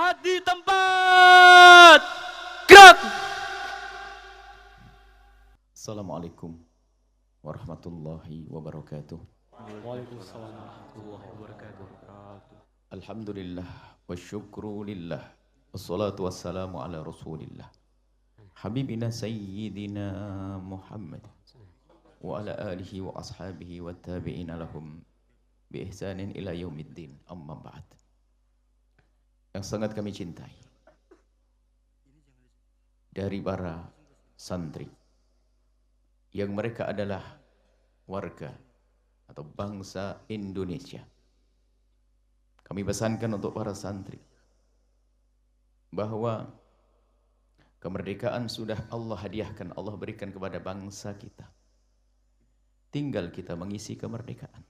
Istirahat di tempat. Gerak. Assalamualaikum warahmatullahi wabarakatuh. Waalaikumsalam warahmatullahi wabarakatuh. Alhamdulillah wa syukru lillah. Wassalatu wassalamu ala rasulillah. Habibina sayyidina Muhammad wa ala alihi wa ashabihi wa tabi'ina lahum bi ihsanin ila yaumiddin. Amma ba'd. Yang sangat kami cintai dari para santri yang mereka adalah warga atau bangsa Indonesia. Kami pesankan untuk para santri bahwa kemerdekaan sudah Allah hadiahkan, Allah berikan kepada bangsa kita. Tinggal kita mengisi kemerdekaan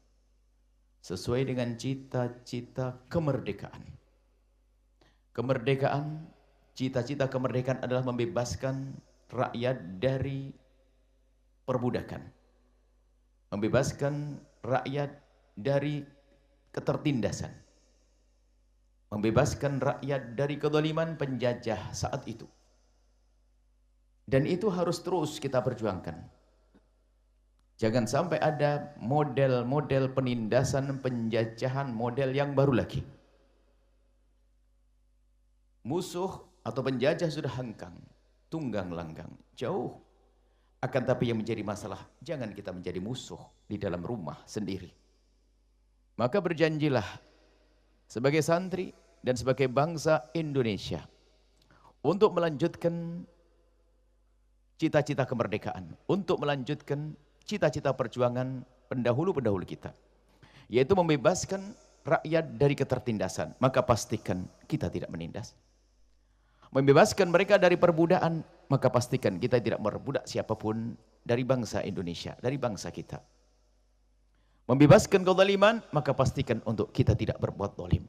sesuai dengan cita-cita kemerdekaan. Kemerdekaan, cita-cita kemerdekaan adalah membebaskan rakyat dari perbudakan, membebaskan rakyat dari ketertindasan, membebaskan rakyat dari kezaliman penjajah saat itu. Dan itu harus terus kita perjuangkan. Jangan sampai ada model-model penindasan, penjajahan, model yang baru lagi. Musuh atau penjajah sudah hengkang, tunggang langgang, jauh. Akan tapi yang menjadi masalah, jangan kita menjadi musuh di dalam rumah sendiri. Maka berjanjilah sebagai santri dan sebagai bangsa Indonesia untuk melanjutkan cita-cita kemerdekaan, untuk melanjutkan cita-cita perjuangan pendahulu-pendahulu kita, yaitu membebaskan rakyat dari ketertindasan. Maka pastikan kita tidak menindas. Membebaskan mereka dari perbudakan, maka pastikan kita tidak memperbudak siapapun dari bangsa Indonesia, dari bangsa kita. Membebaskan kezaliman, maka pastikan untuk kita tidak berbuat zalim.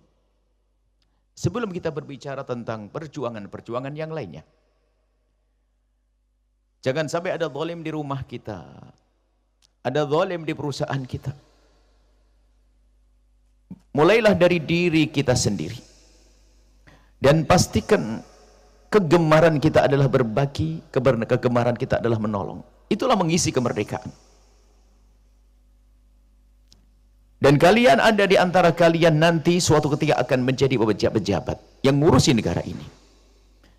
Sebelum kita berbicara tentang perjuangan-perjuangan yang lainnya, jangan sampai ada zalim di rumah kita, ada zalim di perusahaan kita. Mulailah dari diri kita sendiri. Dan pastikan kegemaran kita adalah berbagi, kegemaran kita adalah menolong. Itulah mengisi kemerdekaan. Dan kalian ada di antara kalian nanti suatu ketika akan menjadi pejabat yang ngurusi negara ini.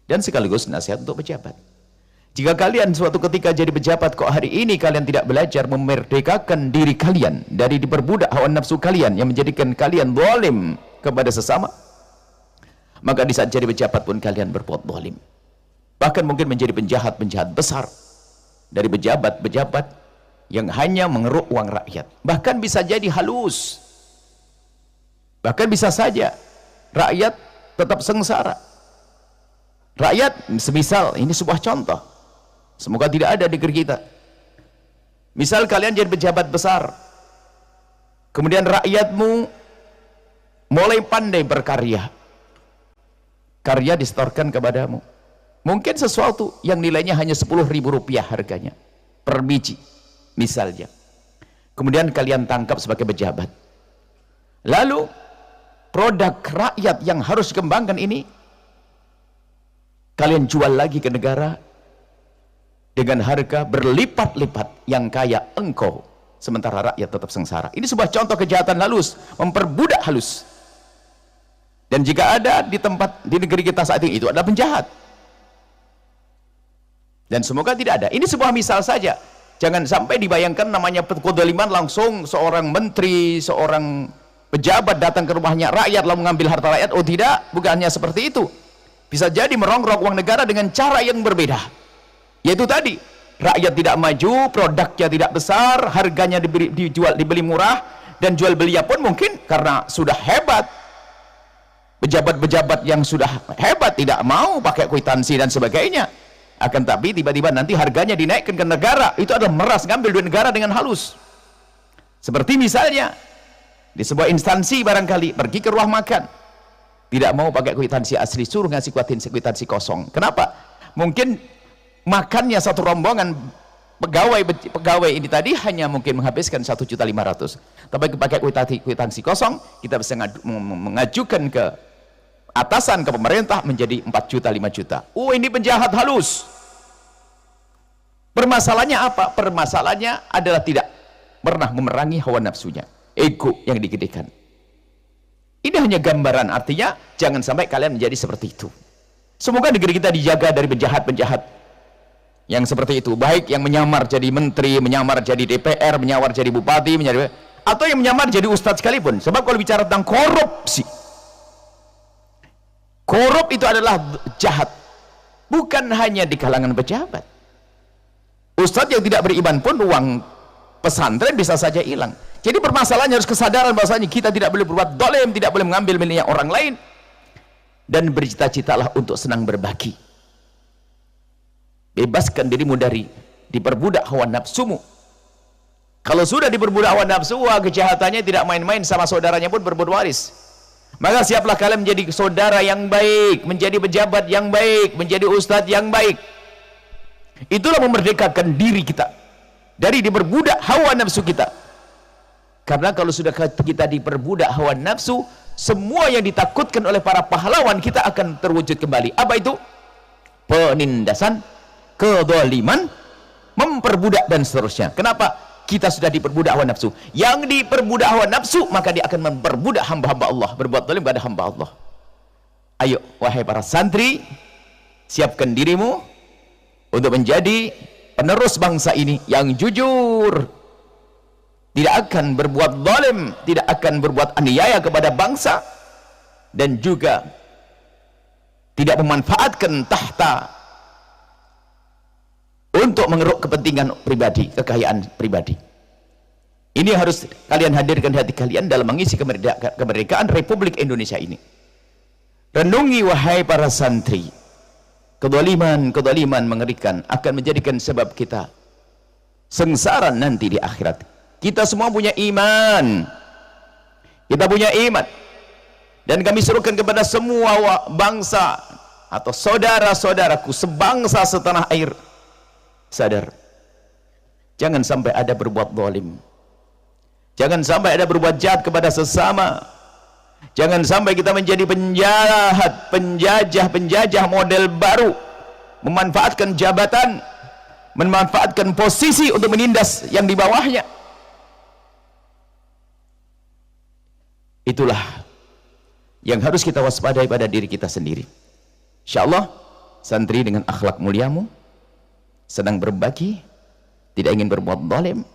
Dan sekaligus nasihat untuk pejabat. Jika kalian suatu ketika jadi pejabat, kok hari ini kalian tidak belajar memerdekakan diri kalian dari diperbudak hawa nafsu kalian yang menjadikan kalian zalim kepada sesama, maka di saat jadi pejabat pun kalian berbuat zalim. Bahkan mungkin menjadi penjahat-penjahat besar dari pejabat-pejabat yang hanya mengeruk uang rakyat. Bahkan bisa jadi halus. Bahkan bisa saja rakyat tetap sengsara. Rakyat, semisal, ini sebuah contoh. Semoga tidak ada di negeri kita. Misal kalian jadi pejabat besar, kemudian rakyatmu mulai pandai berkarya. Karya disetorkan kepadamu. Mungkin sesuatu yang nilainya hanya Rp10.000 harganya per biji misalnya. Kemudian kalian tangkap sebagai pejabat. Lalu produk rakyat yang harus dikembangkan ini kalian jual lagi ke negara dengan harga berlipat-lipat yang kaya engkau, sementara rakyat tetap sengsara. Ini sebuah contoh kejahatan halus, memperbudak halus. Dan jika ada di negeri kita saat ini, itu adalah penjahat. Dan semoga tidak ada. Ini sebuah misal saja. Jangan sampai dibayangkan namanya kezaliman langsung seorang menteri, seorang pejabat datang ke rumahnya rakyat lalu mengambil harta rakyat. Oh tidak, bukannya seperti itu. Bisa jadi merongrong uang negara dengan cara yang berbeda. Yaitu tadi, rakyat tidak maju, produknya tidak besar, harganya dibeli murah, dan jual belinya pun mungkin karena sudah hebat. Pejabat-pejabat yang sudah hebat tidak mau pakai kwitansi dan sebagainya. Akan tapi tiba-tiba nanti harganya dinaikkan ke negara. Itu adalah meras, ngambil duit negara dengan halus. Seperti misalnya di sebuah instansi barangkali pergi ke rumah makan, tidak mau pakai kwitansi asli, suruh ngasih kwitansi kosong. Kenapa? Mungkin makannya satu rombongan pegawai ini tadi hanya mungkin menghabiskan 1.500.000. Tapi pakai kwitansi kosong, kita bisa mengajukan ke atasan ke pemerintah menjadi 4 juta 5 juta. Oh, ini penjahat halus. Permasalahannya apa? Permasalahannya adalah tidak pernah memerangi hawa nafsunya, ego yang digedekan. Ini hanya gambaran, artinya jangan sampai kalian menjadi seperti itu. Semoga negeri kita dijaga dari penjahat-penjahat yang seperti itu, baik yang menyamar jadi menteri, menyamar jadi DPR, menyamar jadi bupati, atau yang menyamar jadi ustadz sekalipun. Sebab kalau bicara tentang korupsi, korup itu adalah jahat, bukan hanya di kalangan pejabat. Ustadz yang tidak beriman pun uang pesantren bisa saja hilang. Jadi permasalahannya harus kesadaran bahwasanya kita tidak boleh berbuat dolim, tidak boleh mengambil miliknya orang lain, dan bercita-citalah untuk senang berbagi. Bebaskan dirimu dari diperbudak hawa nafsumu. Kalau sudah diperbudak hawa nafsu, kejahatannya tidak main-main, sama saudaranya pun berebut waris. Maka siaplah kalian menjadi saudara yang baik, menjadi pejabat yang baik, menjadi ustadz yang baik. Itulah memerdekakan diri kita dari diperbudak hawa nafsu kita. Karena kalau sudah kita diperbudak hawa nafsu, semua yang ditakutkan oleh para pahlawan kita akan terwujud kembali. Apa itu? Penindasan, kezaliman, memperbudak dan seterusnya. Kenapa? Kita sudah diperbudak hawa nafsu. Yang diperbudak hawa nafsu, maka dia akan memperbudak hamba-hamba Allah, berbuat zalim kepada hamba Allah. Ayo wahai para santri, siapkan dirimu untuk menjadi penerus bangsa ini yang jujur, tidak akan berbuat zalim, tidak akan berbuat aniaya kepada bangsa, dan juga tidak memanfaatkan tahta untuk mengeruk kepentingan pribadi, kekayaan pribadi. Ini harus kalian hadirkan hati kalian dalam mengisi kemerdekaan Republik Indonesia ini. Renungi wahai para santri, kedoliman mengerikan akan menjadikan sebab kita sengsara nanti di akhirat. Kita semua punya iman, kita punya iman, dan kami serukan kepada semua bangsa atau saudara-saudaraku sebangsa setanah air, sadar, jangan sampai ada berbuat zalim, jangan sampai ada berbuat jahat kepada sesama, jangan sampai kita menjadi penjahat, penjajah model baru, memanfaatkan jabatan, memanfaatkan posisi untuk menindas yang di bawahnya. Itulah yang harus kita waspadai pada diri kita sendiri. Insyaallah santri dengan akhlak muliamu, senang berbagi, tidak ingin berbuat zalim,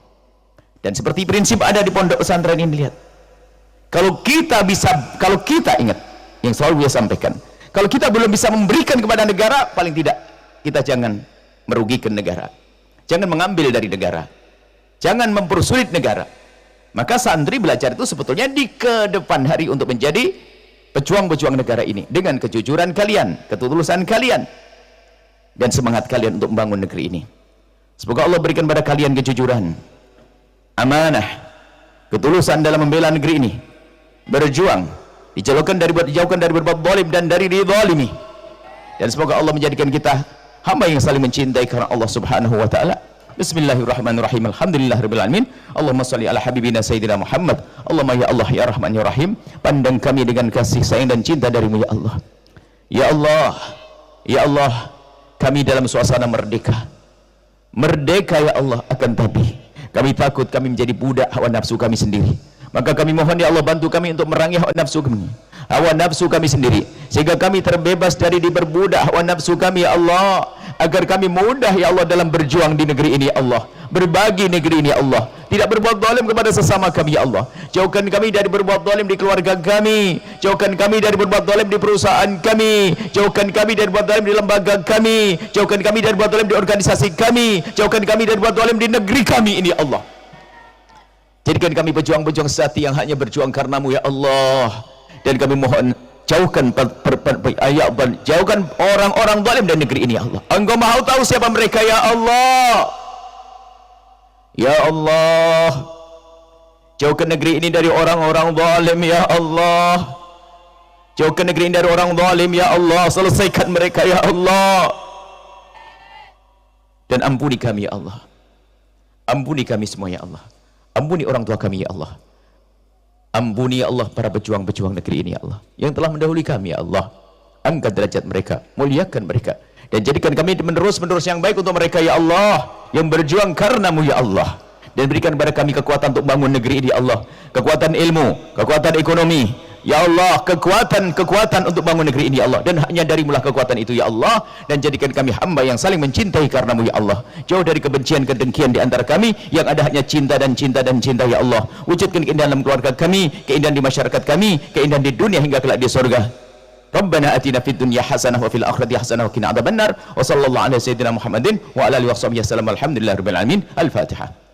dan seperti prinsip ada di pondok pesantren ini, lihat, kalau kita ingat yang selalu saya sampaikan, kalau kita belum bisa memberikan kepada negara, paling tidak kita jangan merugikan negara, jangan mengambil dari negara, jangan mempersulit negara. Maka santri belajar itu sebetulnya di kedepan hari untuk menjadi pejuang-pejuang negara ini dengan kejujuran kalian, ketulusan kalian, dan semangat kalian untuk membangun negeri ini. Semoga Allah berikan pada kalian kejujuran, amanah, ketulusan dalam membela negeri ini, berjuang, dijauhkan dari berbuat zalim dan dari dizalimi, dan semoga Allah menjadikan kita hamba yang saling mencintai karena Allah Subhanahu wa taala. Bismillahirrahmanirrahim. Alhamdulillahirabbil alamin. Allahumma shalli ala habibina sayyidina Muhammad. Allahumma ya Allah ya Rahman ya Rahim, pandang kami dengan kasih sayang dan cinta darimu ya Allah. Ya Allah, ya Allah, kami dalam suasana merdeka. Merdeka ya Allah, akan tapi kami takut kami menjadi budak hawa nafsu kami sendiri. Maka kami mohon ya Allah, bantu kami untuk merangi hawa nafsu kami sendiri, sehingga kami terbebas dari diperbudak hawa nafsu kami ya Allah, agar kami mudah ya Allah dalam berjuang di negeri ini ya Allah, berbagi negeri ini ya Allah, tidak berbuat zalim kepada sesama kami ya Allah. Jauhkan kami dari berbuat zalim di keluarga kami, jauhkan kami dari berbuat zalim di perusahaan kami, jauhkan kami dari berbuat zalim di lembaga kami, jauhkan kami dari berbuat zalim di organisasi kami, jauhkan kami dari berbuat zalim di negeri kami ini ya Allah. Jadikan kami pejuang-pejuang sejati yang hanya berjuang karenamu ya Allah. Dan kami mohon jauhkan jauhkan orang-orang zalim dari negeri ini ya Allah. Engkau maha tahu siapa mereka ya Allah. Ya Allah, jauhkan negeri ini dari orang-orang zalim ya Allah. Jauhkan negeri ini dari orang zalim ya Allah. Selesaikan mereka ya Allah. Dan ampuni kami ya Allah. Ampuni kami semua ya Allah. Ampuni orang tua kami ya Allah. Ampuni ya Allah para pejuang-pejuang negeri ini ya Allah, yang telah mendahului kami ya Allah. Angkat derajat mereka, muliakan mereka, dan jadikan kami menerus-menerus yang baik untuk mereka ya Allah, yang berjuang karenamu ya Allah. Dan berikan kepada kami kekuatan untuk bangun negeri ini ya Allah, kekuatan ilmu, kekuatan ekonomi ya Allah, kekuatan untuk bangun negeri ini ya Allah, dan hanya darimulah kekuatan itu ya Allah. Dan jadikan kami hamba yang saling mencintai karenamu ya Allah, jauh dari kebencian kedengkian di antara kami, yang ada hanya cinta dan cinta dan cinta ya Allah. Wujudkan keindahan dalam keluarga kami, keindahan di masyarakat kami, keindahan di dunia hingga kelak di surga. Rabbana atina fid dunya hasanah wa fil akhirati hasanah wa qina adzabannar. Wa sallallahu ala sayyidina Muhammadin wa ala alihi wa sahbihi wasallam. Alhamdulillahirabbil alamin. Al-Fatihah.